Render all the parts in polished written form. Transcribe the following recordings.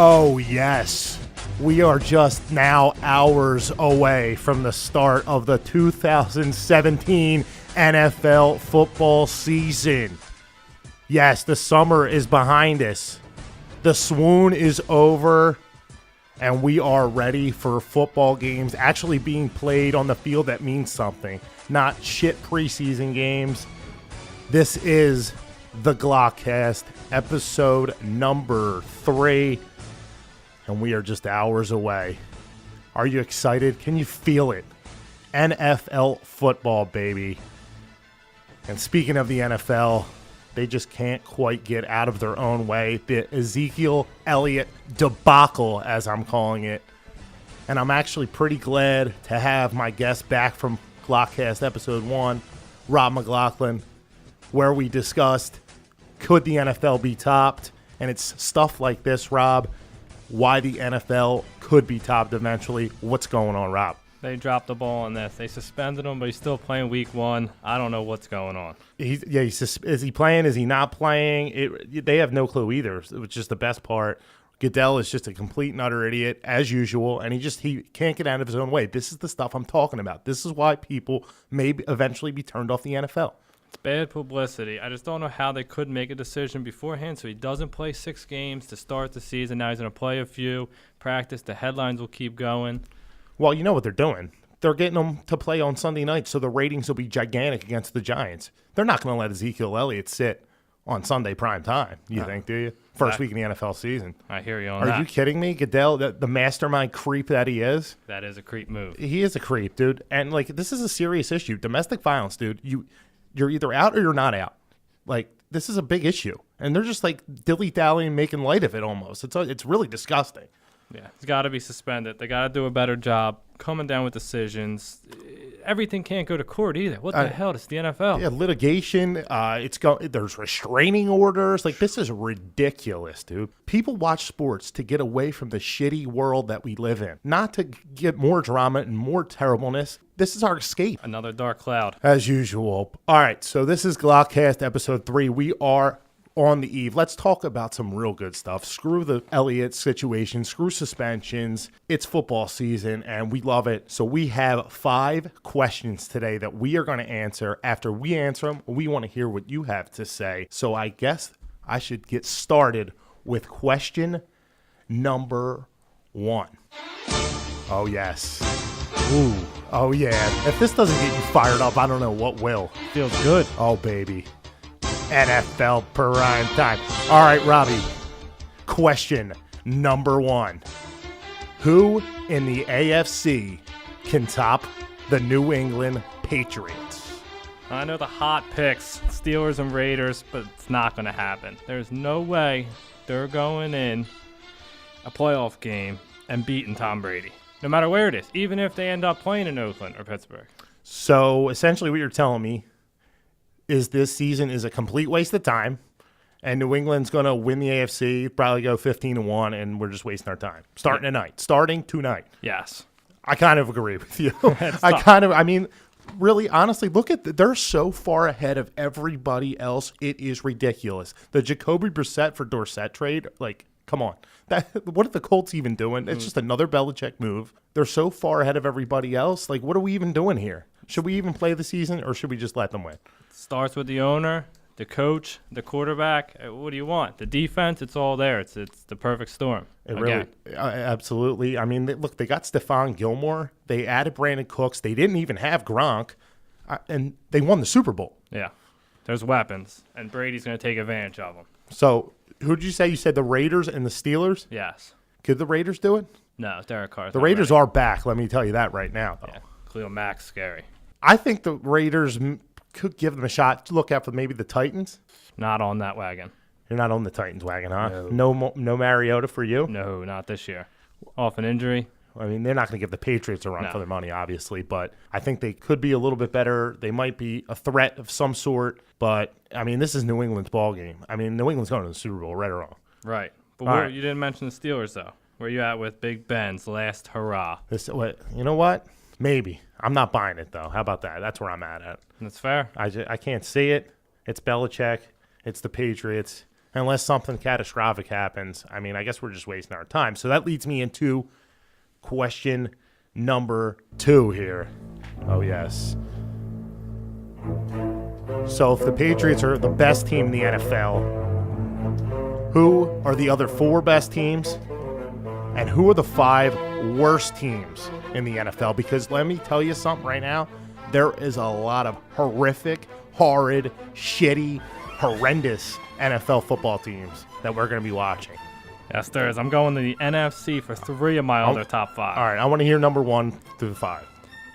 Oh, yes. We are just now hours away from the start of the 2017 NFL football season. Yes, the summer is behind us. The swoon is over, and we are ready for football games actually being played on the field that means something, not shit preseason games. This is the Glockcast, episode number 3. And we are just hours away. Are you excited? Can you feel it? NFL football, baby. And speaking of the NFL, they just can't quite get out of their own way. The Ezekiel Elliott debacle, as I'm calling it. And I'm actually pretty glad to have my guest back from Glockcast episode 1, Rob McLaughlin, where we discussed, could the NFL be topped? And it's stuff like this, Rob. Why the NFL could be topped eventually. What's going on, Rob? They dropped the ball on this. They suspended him, but he's still playing week 1. I don't know what's going on. Is he playing? Is he not playing? They have no clue either, which is the best part. Goodell is just a complete and utter idiot, as usual, and he can't get out of his own way. This is the stuff I'm talking about. This is why people may eventually be turned off the NFL. It's bad publicity. I just don't know how they could make a decision beforehand. So he doesn't play 6 games to start the season. Now he's going to play a few, practice. The headlines will keep going. Well, you know what they're doing. They're getting them to play on Sunday night, so the ratings will be gigantic against the Giants. They're not going to let Ezekiel Elliott sit on Sunday prime time, you think, do you? First week in the NFL season. I hear you on that. Are you kidding me? Goodell, the mastermind creep that he is? That is a creep move. He is a creep, dude. And, this is a serious issue. Domestic violence, dude. You're either out or you're not out. This is a big issue. And they're just, dilly-dallying, making light of it almost. It's really disgusting. Yeah, he's got to be suspended. They got to do a better job coming down with decisions. Everything can't go to court either. What the hell? It's the NFL. Yeah, litigation. There's restraining orders. This is ridiculous, dude. People watch sports to get away from the shitty world that we live in, not to get more drama and more terribleness. This is our escape. Another dark cloud. As usual. All right, so this is Glockcast episode 3. We are on the eve. Let's talk about some real good stuff. Screw the Elliott situation. Screw suspensions. It's football season, and we love it. So we have 5 questions today that we are going to answer. After we answer them, we want to hear what you have to say. So I guess I should get started with question number 1. Oh, yes. Ooh. Oh, yeah. If this doesn't get you fired up, I don't know what will. Feels good. Oh, baby. NFL prime time. All right, Robbie. Question number 1. Who in the AFC can top the New England Patriots? I know the hot picks, Steelers and Raiders, but it's not going to happen. There's no way they're going in a playoff game and beating Tom Brady, no matter where it is, even if they end up playing in Oakland or Pittsburgh. So essentially what you're telling me is this season is a complete waste of time, and New England's going to win the AFC, probably go 15-1, and we're just wasting our time. Starting tonight. Yes. I kind of agree with you. Really, honestly, look at they're so far ahead of everybody else. It is ridiculous. The Jacoby Brissett for Dorsett trade, come on. What are the Colts even doing? It's just another Belichick move. They're so far ahead of everybody else. What are we even doing here? Should we even play the season, or should we just let them win? Starts with the owner, the coach, the quarterback. What do you want? The defense, it's all there. It's the perfect storm. Absolutely. They got Stephon Gilmore. They added Brandon Cooks. They didn't even have Gronk, and they won the Super Bowl. Yeah. There's weapons, and Brady's going to take advantage of them. So who did you say? You said the Raiders and the Steelers? Yes. Could the Raiders do it? No, Derek Carr's The Raiders are back. Let me tell you that right now, though. Yeah. Khalil Mack's scary. I think the Raiders could give them a shot. Look out for maybe the Titans. Not on that wagon. You're not on the Titans wagon, huh? No Mariota for you? No, not this year. Off an injury. They're not going to give the Patriots a run for their money, obviously, but I think they could be a little bit better. They might be a threat of some sort, but, this is New England's ball game. New England's going to the Super Bowl, right or wrong. Right. But you didn't mention the Steelers, though. Where you at with Big Ben's last hurrah? You know what? Maybe. I'm not buying it, though. How about that? That's where I'm at. That's fair. I can't see it. It's Belichick. It's the Patriots. unless something catastrophic happens. I mean, I guess we're just wasting our time. So that leads me into question number 2 here. Oh, yes. So if the Patriots are the best team in the NFL, who are the other 4 best teams? And who are the 5 worst teams in the NFL? Because let me tell you something right now. There is a lot of horrific, horrid, shitty, horrendous NFL football teams that we're going to be watching. Yes, there is. I'm going to the NFC for 3 of my other top 5. All right, I want to hear number 1 through 5.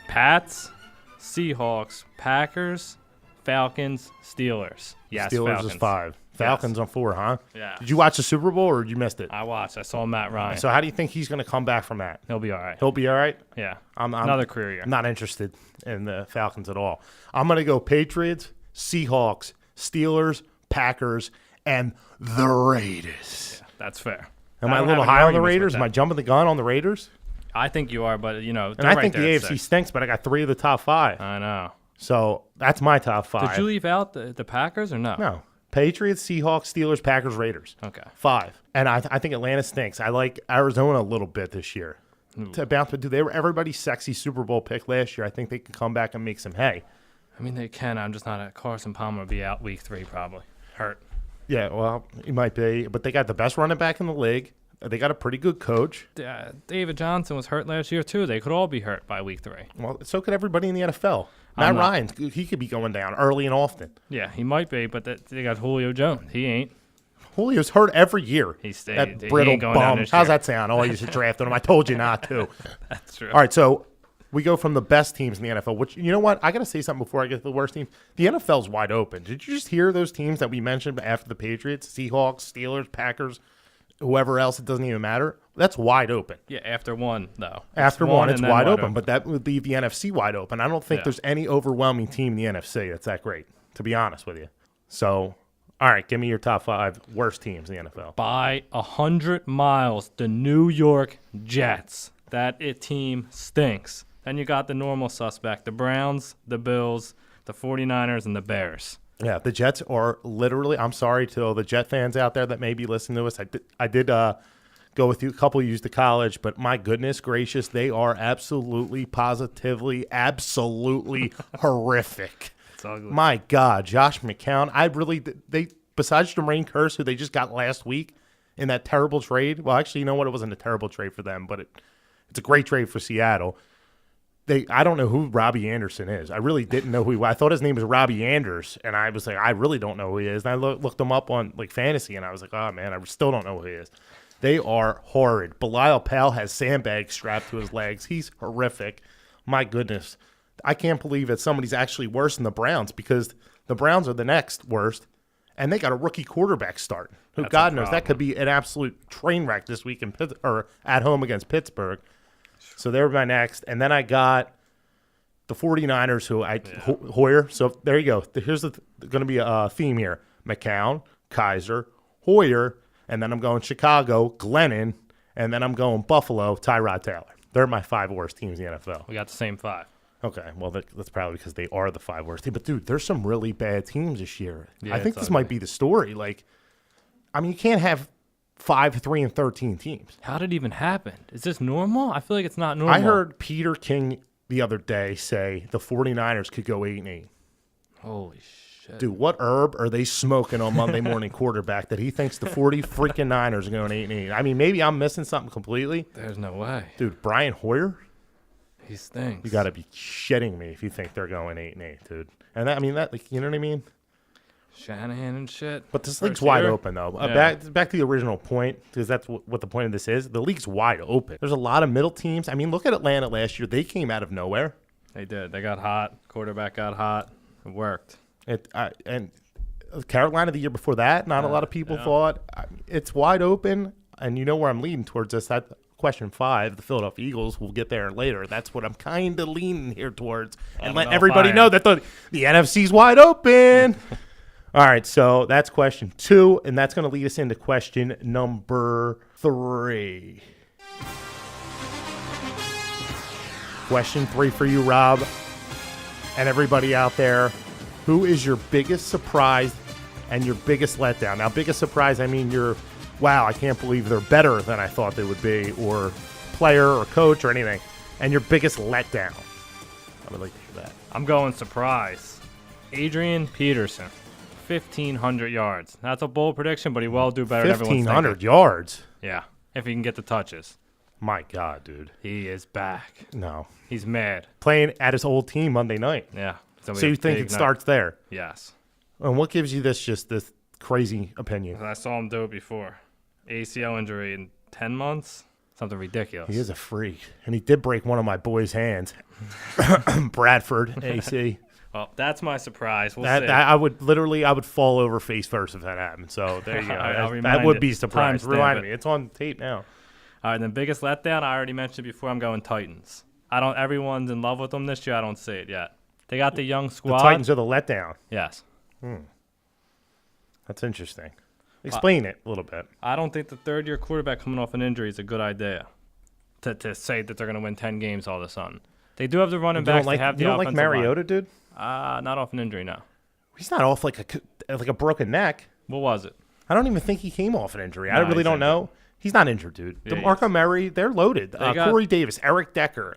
Pats, Seahawks, Packers, Falcons, Steelers. Yes, Steelers Falcons. is 5. Falcons on 4, huh? Yeah. Did you watch the Super Bowl or you missed it? I watched. I saw Matt Ryan. So how do you think he's going to come back from that? He'll be all right. He'll be all right? Yeah. I'm another career year. Not interested in the Falcons at all. I'm going to go Patriots, Seahawks, Steelers, Packers, and the Raiders. Yeah, that's fair. Am I a little high on the Raiders? Am I jumping the gun on the Raiders? I think you are, but, and I think the AFC stinks, but I got 3 of the top 5. I know. So that's my top 5. Did you leave out the Packers or no? No. Patriots, Seahawks, Steelers, Packers, Raiders. Okay. 5. And I think Atlanta stinks. I like Arizona a little bit this year. To bounce, but they were everybody's sexy Super Bowl pick last year. I think they can come back and make some hay. I mean, they can. I'm just not at Carson Palmer will be out week 3 probably. Hurt. Yeah, well, he might be. But they got the best running back in the league. They got a pretty good coach. David Johnson was hurt last year, too. They could all be hurt by week 3. Well, so could everybody in the NFL. Matt Ryan, he could be going down early and often. Yeah, he might be, but they got Julio Jones. He ain't. Julio's hurt every year. He stayed. That brittle bum. How's that sound? Oh, you should draft him. I told you not to. That's true. All right, so we go from the best teams in the NFL, which, you know what? I got to say something before I get to the worst teams. The NFL's wide open. Did you just hear those teams that we mentioned after the Patriots? Seahawks, Steelers, Packers, whoever else, it doesn't even matter. That's wide open. Yeah, after one, though. After one, it's wide open, but that would leave the NFC wide open. I don't think there's any overwhelming team in the NFC that's that great, to be honest with you. So, all right, give me your top 5 worst teams in the NFL. By 100 miles, the New York Jets. That team stinks. Then you got the normal suspect, the Browns, the Bills, the 49ers, and the Bears. Yeah, the Jets are literally, I'm sorry to all the Jet fans out there that may be listening to us. I did go with you, a couple of years to college, but my goodness gracious, they are absolutely, positively, absolutely horrific. It's ugly. My God, Josh McCown, they besides Jermaine Kearse, who they just got last week in that terrible trade. Well, actually, you know what? It wasn't a terrible trade for them, but it's a great trade for Seattle. I don't know who Robbie Anderson is. I really didn't know who he was. I thought his name was Robbie Anders, and I was like, I really don't know who he is. And I looked him up on fantasy, and I was like, oh, man, I still don't know who he is. They are horrid. Belial Powell has sandbags strapped to his legs. He's horrific. My goodness. I can't believe that somebody's actually worse than the Browns, because the Browns are the next worst, and they got a rookie quarterback starting, who That's God knows that could be an absolute train wreck this week or at home against Pittsburgh. So they're my next. And then I got the 49ers, Hoyer. So there you go. Here's going to be a theme here. McCown, Kaiser, Hoyer, and then I'm going Chicago, Glennon, and then I'm going Buffalo, Tyrod Taylor. They're my 5 worst teams in the NFL. We got the same 5. Okay, well, that's probably because they are the 5 worst teams. But, dude, there's some really bad teams this year. Yeah, I think this might be the story. You can't have 5, 3, and 13 teams. How did it even happen? Is this normal? I feel like it's not normal. I heard Peter King the other day say the 49ers could go 8-8. Holy shit. Dude, what herb are they smoking on Monday morning quarterback that he thinks the 40 freaking Niners are going 8-8? I mean, maybe I'm missing something completely. There's no way. Dude, Brian Hoyer? He stinks. You got to be shitting me if you think they're going 8-8, dude. And you know what I mean? Shanahan and shit. But this league's wide open, though. Yeah. Back to the original point, because that's what the point of this is. The league's wide open. There's a lot of middle teams. I mean, look at Atlanta last year. They came out of nowhere. They did. They got hot. Quarterback got hot. It worked. And Carolina the year before that, not a lot of people thought. It's wide open, and you know where I'm leading towards this. That question 5, the Philadelphia Eagles, we'll get there later. That's what I'm kind of leaning here towards, and let everybody know that the NFC's wide open. All right, so that's question 2, and that's going to lead us into question number 3. Question 3 for you, Rob, and everybody out there. Who is your biggest surprise and your biggest letdown. Now, biggest surprise, I mean, wow, I can't believe they're better than I thought they would be, or player or coach or anything. And your biggest letdown. I would like to hear that. I'm going surprise. Adrian Peterson, 1,500 yards. That's a bold prediction, but he will do better than everyone's thinking. 1,500 yards? Yeah, if he can get the touches. My God, dude. He is back. No. He's mad. Playing at his old team Monday night. Yeah. So you think it starts there? Yes. And what gives you this crazy opinion? I saw him do it before. ACL injury in 10 months? Something ridiculous. He is a freak. And he did break one of my boys' hands. Bradford, AC. Well, that's my surprise. We'll see. I would fall over face first if that happened. So there you go. That would be surprise. Remind me. It's on tape now. All right, the biggest letdown, I already mentioned before, I'm going Titans. Everyone's in love with them this year. I don't see it yet. They got the young squad. The Titans are the letdown. Yes. That's interesting. Explain it a little bit. I don't think the third-year quarterback coming off an injury is a good idea to say that they're going to win 10 games all of a sudden. They do have the running backs. They have the offensive line. You don't like Mariota, dude? Not off an injury, no. He's not off like a broken neck. What was it? I don't even think he came off an injury. I really don't know. He's not injured, dude. Yeah, DeMarco Murray, they're loaded. Corey Davis, Eric Decker.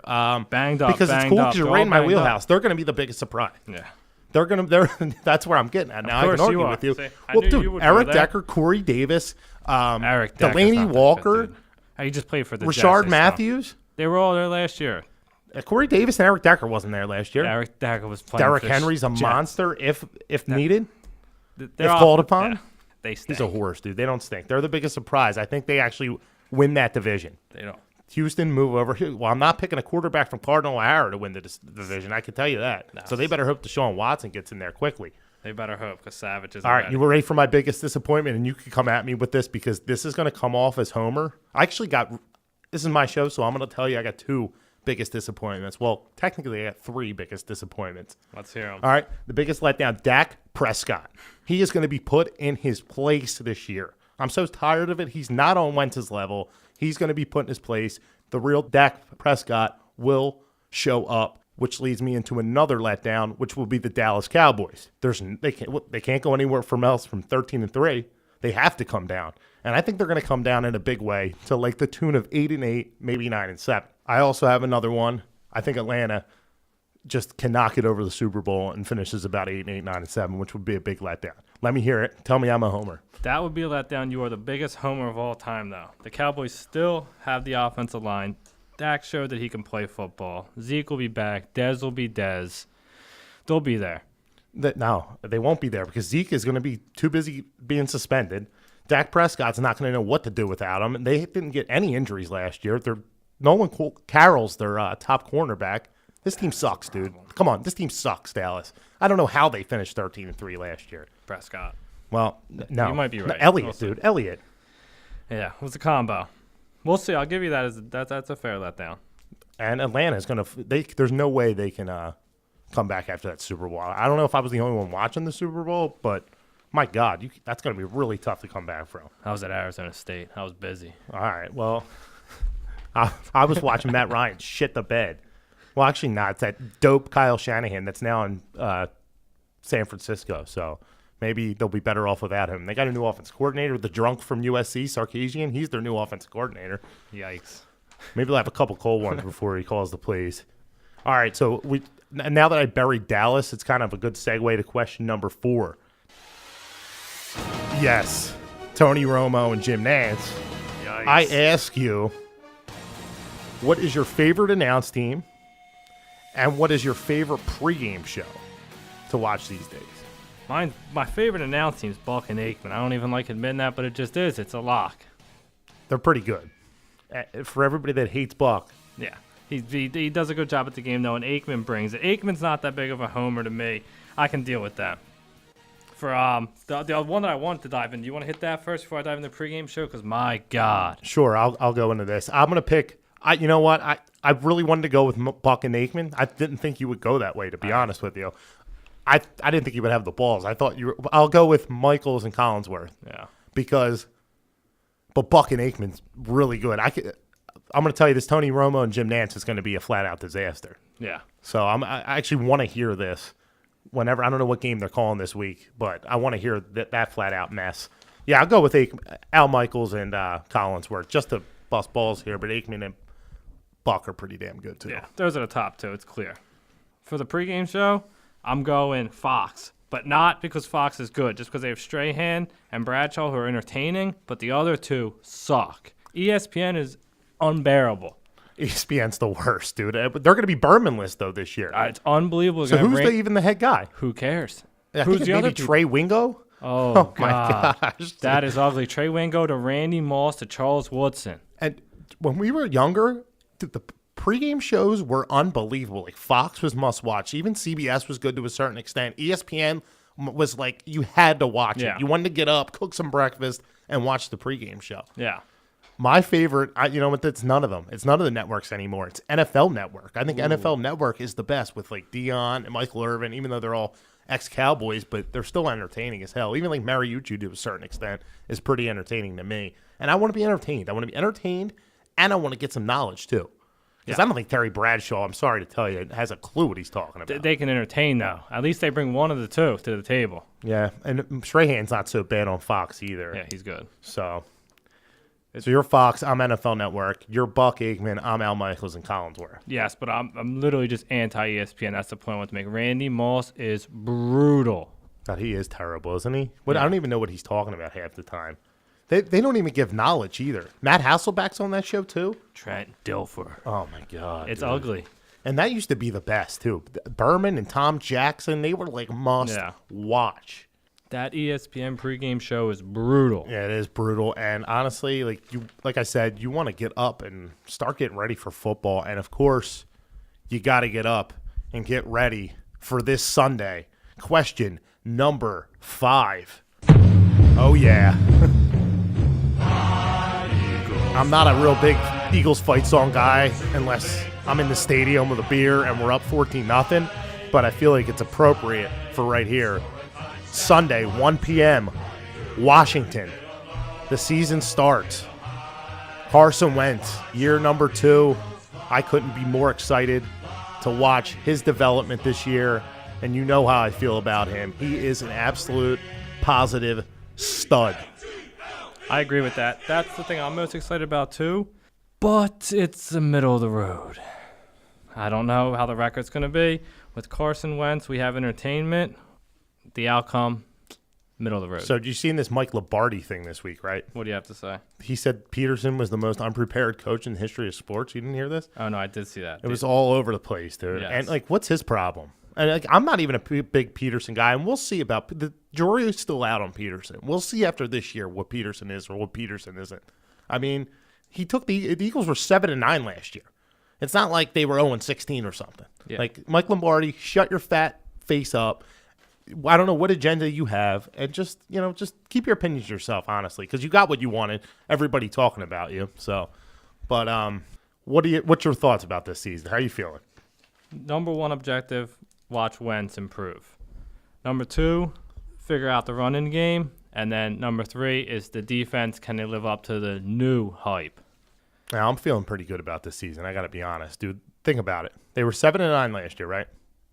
Banged up. Because it's cool because you're right in my wheelhouse. They're going to be the biggest surprise. Yeah. That's where I'm getting at. Now I can argue with you. See, well, dude, Eric Decker, Corey Davis, Delaney Walker. He just played for the Rashard Jets, Matthews. They were all there last year. Corey Davis and Eric Decker wasn't there last year. Eric Decker was playing. Derrick Henry's a monster if needed, if all, called upon. Yeah, they stink. He's a horse, dude. They don't stink. They're the biggest surprise. I think they actually win that division. They don't. Houston, move over. Well, I'm not picking a quarterback from Cardinal O'Hara to win the division. I can tell you that. No. So they better hope Deshaun Watson gets in there quickly. They better hope because Savage is all right. You were ready for my biggest disappointment, and you can come at me with this because this is going to come off as Homer. I actually this is my show, so I'm going to tell you I got 2 biggest disappointments. Well, technically, I got 3 biggest disappointments. Let's hear them. All right. The biggest letdown, Dak Prescott. He is going to be put in his place this year. I'm so tired of it. He's not on Wentz's level. He's going to be put in his place. The real Dak Prescott will show up, which leads me into another letdown, which will be the Dallas Cowboys. They can't go anywhere else from 13-3. They have to come down. And I think they're going to come down in a big way to like the tune of 8-8, maybe 9-7. I also have another one. I think Atlanta just can knock it over the Super Bowl and finishes about 8-8, 9-7, which would be a big letdown. Let me hear it. Tell me I'm a homer. That would be a letdown. You are the biggest homer of all time, though. The Cowboys still have the offensive line. Dak showed that he can play football. Zeke will be back. Dez will be Dez. They'll be there. No, they won't be there because Zeke is going to be too busy being suspended. Dak Prescott's not going to know what to do without him. They didn't get any injuries last year. Nolan Carroll's their top cornerback. This team sucks, dude. Come on, this team sucks, Dallas. I don't know how they finished 13-3 last year. Prescott. Well, no. You might be right. Elliott, dude. Elliott. Yeah, it was a combo. We'll see. I'll give you that. That's a fair letdown. And Atlanta's going to – there's no way they can come back after that Super Bowl. I don't know if I was the only one watching the Super Bowl, but my God, that's going to be really tough to come back from. I was at Arizona State. I was busy. All right. Well, I was watching Matt Ryan shit the bed. Well, actually not. It's that dope Kyle Shanahan that's now in San Francisco. So maybe they'll be better off without him. They got a new offense coordinator, the drunk from USC, Sarkisian. He's their new offensive coordinator. Yikes. Maybe they'll have a couple cold ones before he calls the plays. All right, so now that I buried Dallas, it's kind of a good segue to question number 4. Yes, Tony Romo and Jim Nantz. Yikes. I ask you, what is your favorite announce team? And what is your favorite pregame show to watch these days? My favorite announce team is Buck and Aikman. I don't even like admitting that, but it just is. It's a lock. They're pretty good. For everybody that hates Buck. Yeah. He does a good job at the game, though, and Aikman brings it. Aikman's not that big of a homer to me. I can deal with that. For the one that I wanted to dive in, do you want to hit that first before I dive into the pregame show? Because, my God. Sure, I'll go into this. I'm going to pick – you know what? I really wanted to go with Buck and Aikman. I didn't think you would go that way, to be honest with you. I didn't think you would have the balls. I thought I'll go with Michaels and Collinsworth. Yeah. But Buck and Aikman's really good. I'm going to tell you this: Tony Romo and Jim Nantz is going to be a flat out disaster. Yeah. So I actually want to hear this. whenever. I don't know what game they're calling this week, but I want to hear that flat out mess. Yeah, I'll go with Al Michaels and Collinsworth just to bust balls here, but Aikman and Buck are pretty damn good too. Yeah, those are the top two. It's clear. For the pregame show, I'm going Fox, but not because Fox is good, just because they have Strahan and Bradshaw who are entertaining, but the other two suck. ESPN is unbearable. ESPN's the worst, dude. They're going to be Bermanless, though, this year. It's unbelievable. So who's even the head guy? Who cares? Who's the other Trey Wingo? Oh my gosh. That is ugly. Trey Wingo to Randy Moss to Charles Woodson. And when we were younger, the pregame shows were unbelievable. Like Fox was must-watch. Even CBS was good to a certain extent. ESPN was like you had to watch it. You wanted to get up, cook some breakfast, and watch the pregame show. Yeah. My favorite, you know what? It's none of them. It's none of the networks anymore. It's NFL Network. I think NFL Network is the best with like Dion and Michael Irvin, even though they're all ex-Cowboys, but they're still entertaining as hell. Even like Mariucci to a certain extent is pretty entertaining to me. And I want to be entertained. I want to be entertained, and I want to get some knowledge too. Because I don't think Terry Bradshaw, I'm sorry to tell you, has a clue what he's talking about. They can entertain, though. At least they bring one of the two to the table. Yeah, and Strahan's not so bad on Fox either. Yeah, he's good. So you're Fox, I'm NFL Network. You're Buck Aikman, I'm Al Michaels and Collinsworth. Yes, but I'm literally just anti-ESPN. That's the point I want to make. Randy Moss is brutal. God, he is terrible, isn't he? I don't even know what he's talking about half the time. They don't even give knowledge either. Matt Hasselbeck's on that show too. Trent Dilfer. Oh my God, it's dude. ugly. And that used to be the best too. Berman and Tom Jackson, they were like must watch. That ESPN pregame show is brutal. Yeah, it is brutal. And honestly, like I said, you want to get up and start getting ready for football. And of course, you got to get up and get ready for this Sunday. Question number 5. Oh yeah. I'm not a real big Eagles fight song guy unless I'm in the stadium with a beer and we're up 14-0, but I feel like it's appropriate for right here. Sunday, 1 p.m., Washington. The season starts. Carson Wentz, year number 2. I couldn't be more excited to watch his development this year, and you know how I feel about him. He is an absolute positive stud. I agree with that. That's the thing I'm most excited about too, but it's the middle of the road. I don't know how the record's going to be. With Carson Wentz, we have entertainment. The outcome, middle of the road. So did you see this Mike Lombardi thing this week, right? What do you have to say? He said Peterson was the most unprepared coach in the history of sports. You didn't hear this? Oh, no, I did see that. It was all over the place, dude. Yes. And, what's his problem? And I'm not even a big Peterson guy, and we'll see about the jury is still out on Peterson. We'll see after this year what Peterson is or what Peterson isn't. I mean, he took the Eagles were 7-9 last year. It's not like they were 0-16 or something. Yeah. Like Mike Lombardi, shut your fat face up. I don't know what agenda you have, and just keep your opinions to yourself, honestly, because you got what you wanted. Everybody talking about you. So, but what's your thoughts about this season? How are you feeling? Number 1 objective. Watch Wentz improve. Number 2, figure out the running game. And then number 3 is the defense. Can they live up to the new hype? Now, I'm feeling pretty good about this season. I got to be honest, dude. Think about it. They were 7-9 last year, right?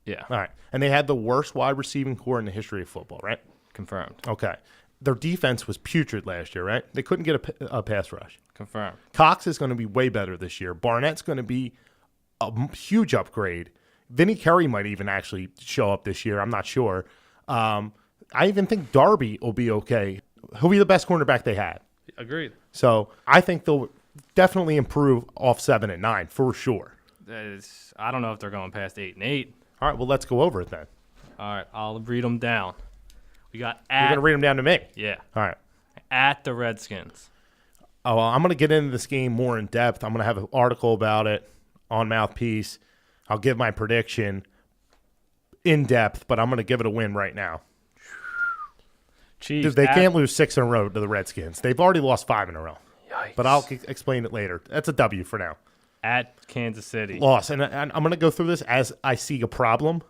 Yeah. All right. And they had the worst wide receiving core in the history of football, right? Confirmed. Okay. Their defense was putrid last year, right? They couldn't get a pass rush. Confirmed. Cox is going to be way better this year. Barnett's going to be a huge upgrade. Vinny Curry might even actually show up this year. I'm not sure. I even think Darby will be okay. He'll be the best cornerback they had. Agreed. So I think they'll definitely improve off 7-9 for sure. I don't know if they're going past 8-8. All right, well, let's go over it then. All right, I'll read them down. We got You're going to read them down to me? Yeah. All right. At the Redskins. Oh, well, I'm going to get into this game more in depth. I'm going to have an article about it on Mouthpiece. I'll give my prediction in depth, but I'm going to give it a win right now. Chiefs. Dude, they can't lose 6 in a row to the Redskins. They've already lost 5 in a row. Yikes. But I'll explain it later. That's a W for now. At Kansas City. Loss. And I'm going to go through this as I see a problem.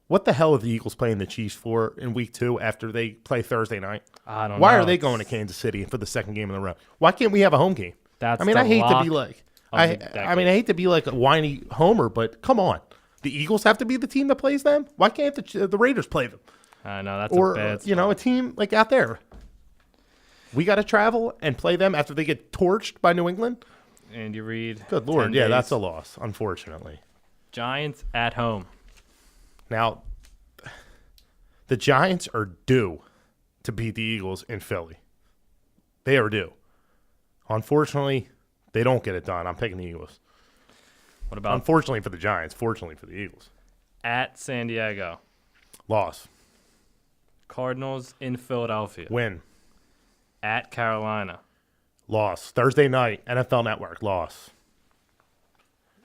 What the hell are the Eagles playing the Chiefs for in week 2 after they play Thursday night? I don't know. Why are they going to Kansas City for the second game in a row? Why can't we have a home game? I hate to be like I hate to be like a whiny homer, but come on. The Eagles have to be the team that plays them? Why can't the Raiders play them? I know, that's Or, a bad spot. a team like out there. We got to travel and play them after they get torched by New England? Andy Reid. Good Lord. 10 Yeah, days. that's a loss, unfortunately. Giants at home. Now, the Giants are due to beat the Eagles in Philly. They are due. Unfortunately, they don't get it done. I'm picking the Eagles. What about Unfortunately for the Giants, fortunately for the Eagles. at San Diego? Loss. Cardinals in Philadelphia. Win. At Carolina. Loss. Thursday night, NFL Network. Loss.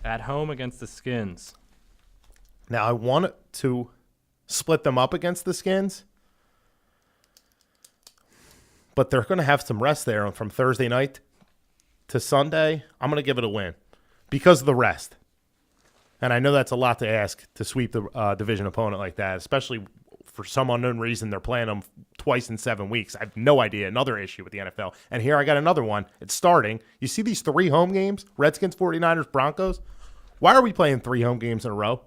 At home against the Skins. Now, I want to split them up against the Skins, but they're going to have some rest there from Thursday night to Sunday. I'm going to give it a win because of the rest. And I know that's a lot to ask to sweep the division opponent like that, especially for some unknown reason they're playing them twice in 7 weeks. I have no idea. Another issue with the NFL. And here I got another one. It's starting. You see these 3 home games? Redskins, 49ers, Broncos? Why are we playing 3 home games in a row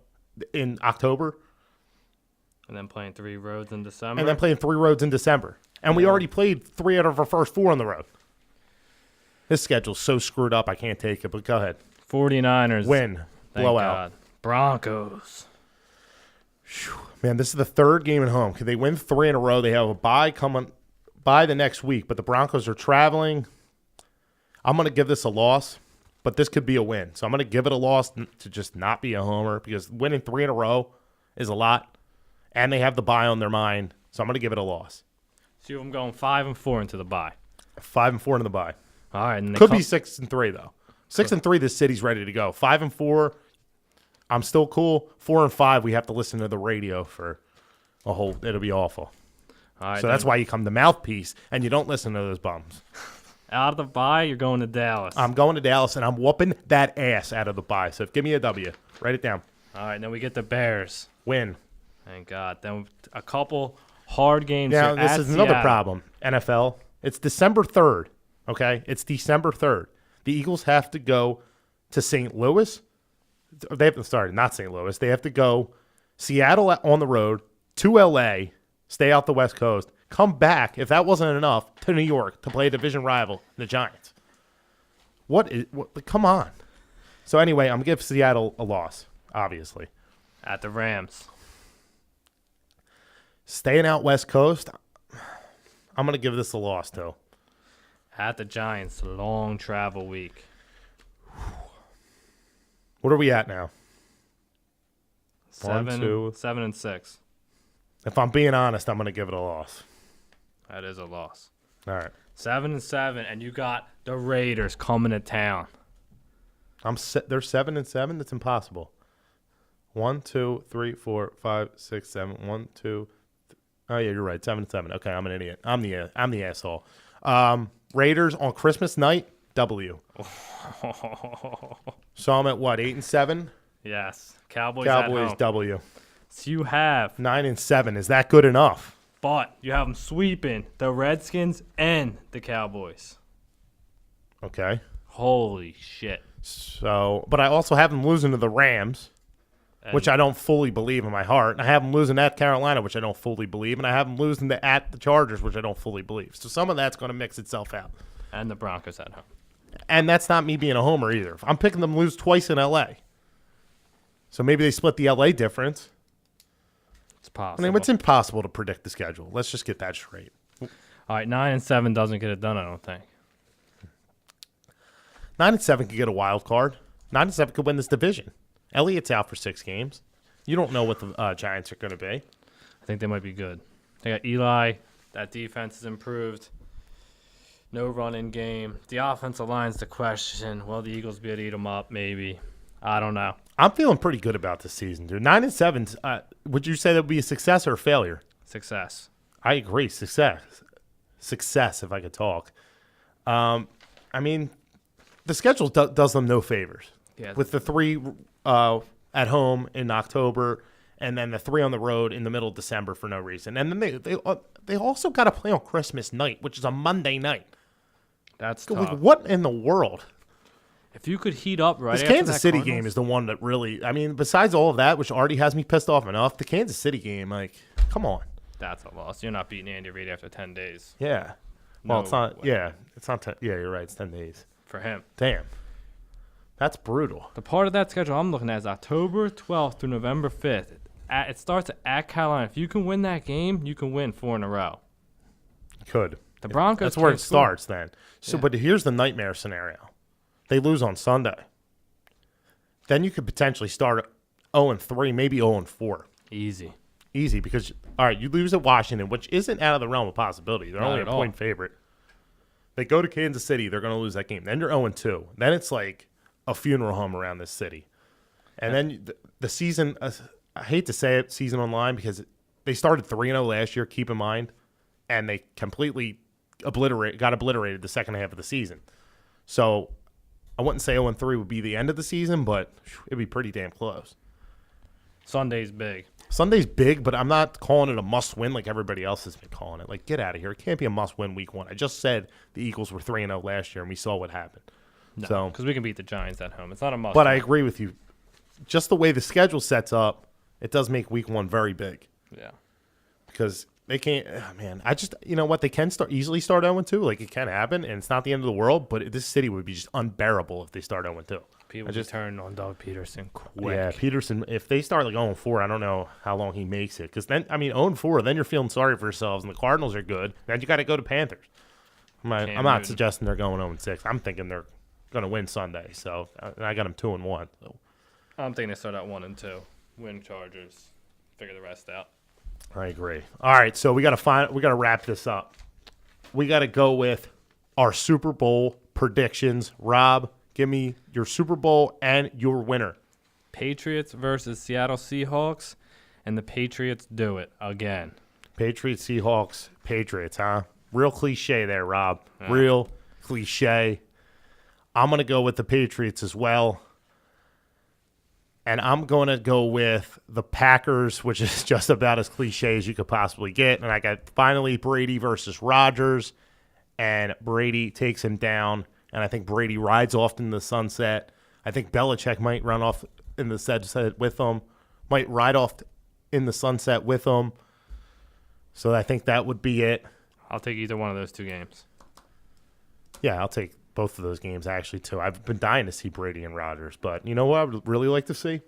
in October? And then playing 3 roads in December. And then playing 3 roads in December. And we already played 3 out of our first 4 on the road. This schedule's so screwed up, I can't take it. But go ahead. 49ers. Win. Thank Blowout. God. Broncos. Man, this is the 3rd game at home. Could they win 3 in a row? They have a bye coming by the next week, but the Broncos are traveling. I'm going to give this a loss, but this could be a win. So I'm going to give it a loss to just not be a homer because winning 3 in a row is a lot, and they have the bye on their mind. So I'm going to give it a loss. So I'm going 5-4 into the bye. 5-4 into the bye. All right. And Could be 6-3 though. 6-3, this city's ready to go. 5-4, I'm still cool. 4-5, we have to listen to the radio for a whole. It'll be awful. All right, So that's why you come to Mouthpiece and you don't listen to those bums. out of the bye, you're going to Dallas. I'm going to Dallas and I'm whooping that ass out of the bye. So give me a W. Write it down. All right. Then we get the Bears. Win. Thank God. Then a couple hard games. Now, here this at is another Seattle. problem. NFL. It's December 3rd. Okay? It's December 3rd. The Eagles have to go to St. Louis. They have to start, not St. Louis. They have to go Seattle on the road to L.A., stay out the West Coast, come back, if that wasn't enough, to New York to play a division rival, the Giants. Come on. So anyway, I'm going to give Seattle a loss, obviously. At the Rams. Staying out West Coast, I'm going to give this a loss, too. At the Giants. Long travel week. What are we at now? 7 2. 7 and 6. If I'm being honest, I'm going to give it a loss. That is a loss. All right. 7 and 7, and you got the Raiders coming to town. They're 7-7. That's impossible. 1, 2, 3, 4, 5, 6, 7. 1, 2. Oh yeah, you're right. 7-7. Okay, I'm an idiot. I'm the asshole. Raiders on Christmas night. W. So I'm at what? 8-7. Yes. Cowboys at home. W. So you have, 9-7. Is that good enough? but you have them sweeping the Redskins and the Cowboys. Okay. Holy shit. So, but I also have them losing to the Rams, which I don't fully believe in my heart. And I have them losing at Carolina, which I don't fully believe. And I have them losing at the Chargers, which I don't fully believe. So some of that's going to mix itself out. And the Broncos at home. And that's not me being a homer either. I'm picking them to lose twice in L.A. So maybe they split the L.A. difference. It's possible. I mean, it's impossible to predict the schedule. Let's just get that straight. All right, 9-7 doesn't get it done, I don't think. 9-7 could get a wild card. 9-7 could win this division. Elliott's out for 6 games. You don't know what the Giants are going to be. I think they might be good. They got Eli. That defense is improved. No running game. The offensive line's the question. Will the Eagles be able to eat them up? Maybe. I don't know. I'm feeling pretty good about this season, dude. 9-7. Would you say that would be a success or a failure? Success. I agree. Success, if I could talk. I mean, the schedule does them no favors. Yeah. With the 3 at home in October and then the 3 on the road in the middle of December for no reason. And then they also got to play on Christmas night, which is a Monday night. That's Like, tough. what in the world? If you could heat up right This after Kansas that City Cardinals, game is the one that really, I mean, besides all of that, which already has me pissed off enough, the Kansas City game, like, come on. that's a loss. You're not beating Andy Reid after 10 days. Yeah. Well, No it's not, way. yeah, it's not, yeah, you're right. It's 10 days. For him. Damn. That's brutal. The part of that schedule I'm looking at is October 12th through November 5th. It starts at Carolina. If you can win that game, you can win 4 in a row. Could. The Broncos That's where it can't score. starts then. So, Yeah. but here's the nightmare scenario. They lose on Sunday. Then you could potentially start 0-3, maybe 0-4. Easy. Easy because, all right, you lose at Washington, which isn't out of the realm of possibility. They're Not only at a all. point favorite. They go to Kansas City, they're going to lose that game. Then you're 0-2. Then it's like a funeral home around this city. And then the season, I hate to say it, season online, because they started 3-0 last year, keep in mind, and they completely got obliterated the second half of the season. So I wouldn't say 0-3 would be the end of the season, but it'd be pretty damn close. Sunday's big. Sunday's big, but I'm not calling it a must-win like everybody else has been calling it. Like, get out of here. It can't be a must-win week 1. I just said the Eagles were 3-0 last year, and we saw what happened. No, So, because we can beat the Giants at home. It's not a must. but I agree with you. Just the way the schedule sets up, it does make week 1 very big Yeah. because they can't. Man, I just you know what they can easily start 0-2. Like it can happen, and it's not the end of the world. But this city would be just unbearable if they start 0-2. People just turn on Doug Peterson quick. Yeah, Peterson. If they start like 0-4, I don't know how long he makes it. Because then, I mean, 0-4, then you're feeling sorry for yourselves, and the Cardinals are good. Then you got to go to Panthers. I'm not Newton. suggesting they're going 0-6. I'm thinking they're going to win Sunday. So I got them 2-1. So I'm thinking they start out 1-2. Win Chargers. Figure the rest out. I agree. All right, so we got to wrap this up. We got to go with our Super Bowl predictions. Rob, give me your Super Bowl and your winner. Patriots versus Seattle Seahawks, and the Patriots do it again. Patriots, Seahawks, Patriots, huh? Real cliche there, Rob. Real cliche. I'm going to go with the Patriots as well. And I'm going to go with the Packers, which is just about as cliche as you could possibly get. And I got finally Brady versus Rodgers, and Brady takes him down. And I think Brady rides off in the sunset. I think Belichick might run off in the sunset with him, might ride off in the sunset with him. So I think that would be it. I'll take either one of those 2 games. Yeah, I'll take both of those games, actually, too. I've been dying to see Brady and Rodgers. But you know what I would really like to see?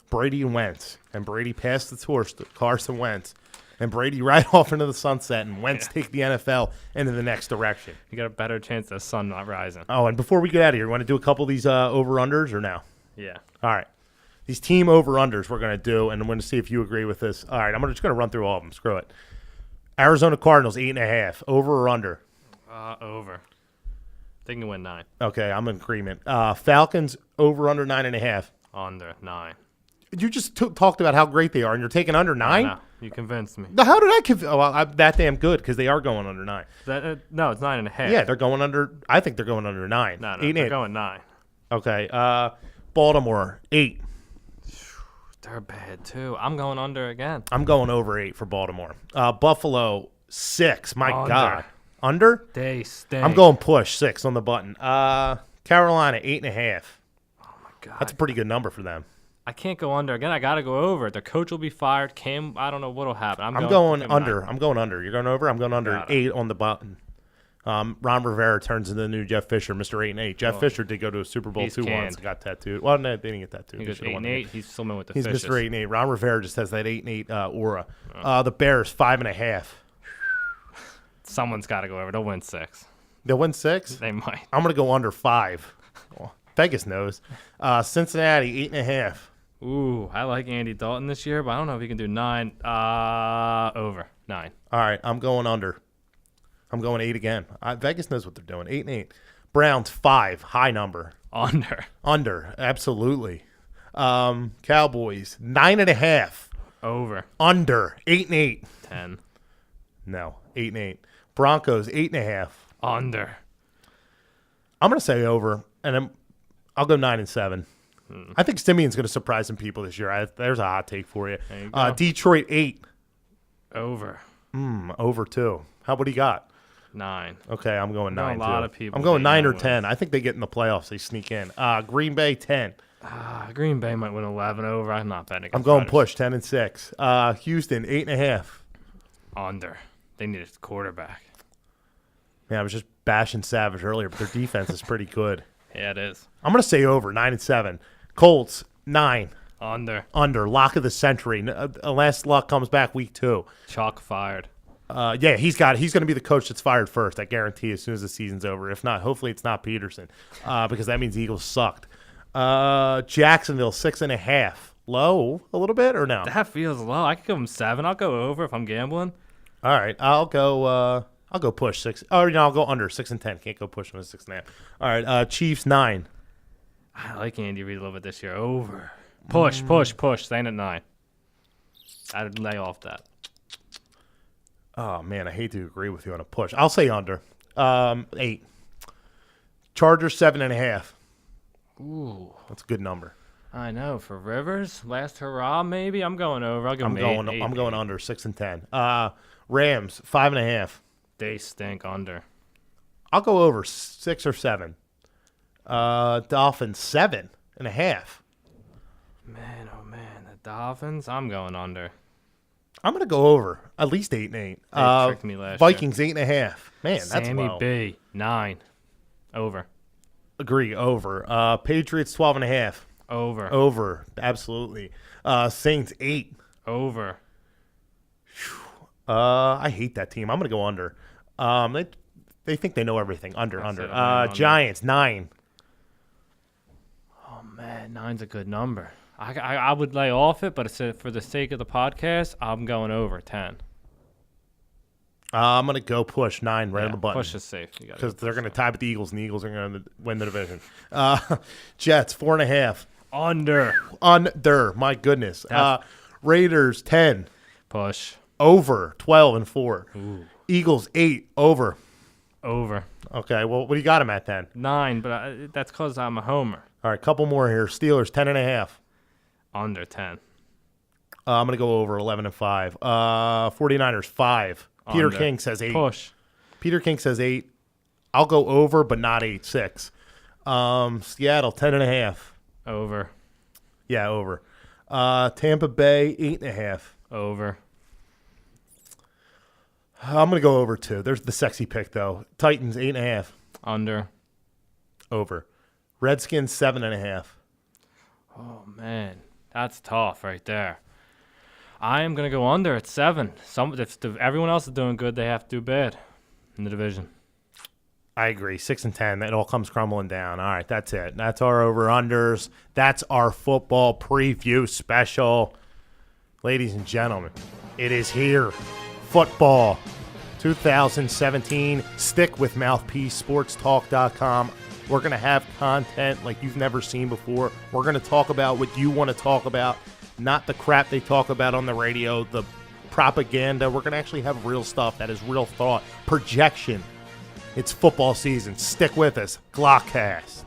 Brady and Wentz. And Brady pass the torch to Carson Wentz. And Brady ride off into the sunset and Wentz take the NFL into the next direction. You got a better chance of the sun not rising. Oh, and before we get out of here, you want to do a couple of these over-unders or no? Yeah. All right. These team over-unders we're going to do, and I'm going to see if you agree with this. All right, I'm just going to run through all of them. Screw it. Arizona Cardinals, 8.5. Over or under? Over. They can win 9. Okay, I'm in agreement. Falcons, over under 9.5. Under 9. You just talked about how great they are, and you're taking under 9? No, you convinced me. How did I convince? Oh, well, I'm that damn good because they are going under 9. No, it's 9.5. Yeah, they're going under. I think they're going under 9. No, 8 they're 8. going 9. Okay. Baltimore, 8. They're bad, too. I'm going under again. I'm going over 8 for Baltimore. Buffalo, 6. My Under. God. Under? They stink. I'm going push, 6 on the button. Carolina, 8.5. Oh, my God. That's a pretty good number for them. I can't go under again. I got to go over. The coach will be fired. Cam, I don't know what'll happen. I'm going under. 9. I'm going under. You're going over? I'm going under Got it. 8 on the button. Ron Rivera turns into the new Jeff Fisher, Mr. 8-8. Jeff Fisher did go to a Super Bowl He's 2 once canned. and got tattooed. Well, no, they didn't get tattooed. He They goes should've won the 8-8. game. He's swimming with the He's fishes. Mr. 8-8. Ron Rivera just has that 8-8 aura. The Bears, 5.5. Someone's got to go over. They'll win 6. They'll win 6? They might. I'm going to go under 5. Vegas knows. Cincinnati, 8.5. Ooh, I like Andy Dalton this year, but I don't know if he can do 9. Over 9. All right, I'm going under. I'm going 8 again. Vegas knows what they're doing. 8-8. Browns, 5. High number. Under. Under. Absolutely. Cowboys, 9.5. Over. Under. 8-8. 10. No, 8-8. Broncos, 8.5. Under. I'm going to say over, and I'll go 9-7. I think Simeon's going to surprise some people this year. There's a hot take for you. There you go. Detroit, 8. Over. Over 2. How what do you got? 9. Okay, I'm going 9 a lot too. of people I'm going think 9 or that 10. I think they get in the playoffs. They sneak in. Green Bay 10. Green Bay might win 11 over. I'm not betting against I'm going Riders. push 10 and 6. Houston 8.5. Under. They need a quarterback. Man, I was just bashing Savage earlier, but their defense is pretty good. Yeah, it is. I'm going to say over 9 and 7. Colts 9. Under. Lock of the century. Unless Luck comes back week 2. Chalk fired. Yeah, he's going to be the coach that's fired first. I guarantee as soon as the season's over. If not, hopefully it's not Peterson, because that means the Eagles sucked. Jacksonville 6.5. Low a little bit or no? That feels low. I could give them 7. I'll go over if I'm gambling. All right, I'll go push 6. Oh no, I'll go under 6 and 10. Can't go push with 6.5. All right, Chiefs 9. I like Andy Reid a little bit this year. Over. Push. Staying at 9. I'd lay off that. Oh man, I hate to agree with you on a push. I'll say under. 8. Chargers 7.5. Ooh, that's a good number. I know. For Rivers, last hurrah, maybe. I'm going over. I'll give them 8. I'm going under 6 and 10. Rams 5.5. They stink. Under. I'll go over 6 or 7. Dolphins 7.5. Man, oh man, the Dolphins. I'm going under. I'm going to go over at least 8 and 8. They tricked me last Vikings year. 8.5. Man, that's Sammy low. B 9. Over. Agree. Over. Patriots 12.5. Over. Absolutely. Saints 8. Over. I hate that team. I'm going to go under. They think they know everything. Under. Giants 9. Oh man, 9's a good number. I would lay off it, but for the sake of the podcast, I'm going over 10. I'm going to go push 9 right on the button. Push is safe. Because they're going to tie with the Eagles, and the Eagles are going to win the division. Jets 4.5. Under. My goodness. Raiders 10. Push. Over 12 and 4. Ooh. Eagles 8. Over. Okay. Well, what do you got them at then? 9, but that's because I'm a homer. All right. Couple more here. Steelers 10.5. Under 10. I'm going to go over 11 and 5. 49ers 5. Peter Under. King says 8. Push. Peter King says 8. I'll go over, but not 8. 6. Seattle 10.5. Over. Yeah, over. Tampa Bay 8.5. Over. I'm going to go over 2. There's the sexy pick, though. Titans 8.5. Under. Over. Redskins 7.5. Oh, man. That's tough right there. I am going to go under at 7. If everyone else is doing good, they have to do bad in the division. I agree. 6 and 10. It all comes crumbling down. All right, that's it. That's our over-unders. That's our football preview special. Ladies and gentlemen, it is here. Football 2017. Stick with MouthpieceSportsTalk.com. We're going to have content like you've never seen before. We're going to talk about what you want to talk about, not the crap they talk about on the radio, the propaganda. We're going to actually have real stuff that is real thought, projection. It's football season. Stick with us. Glockcast.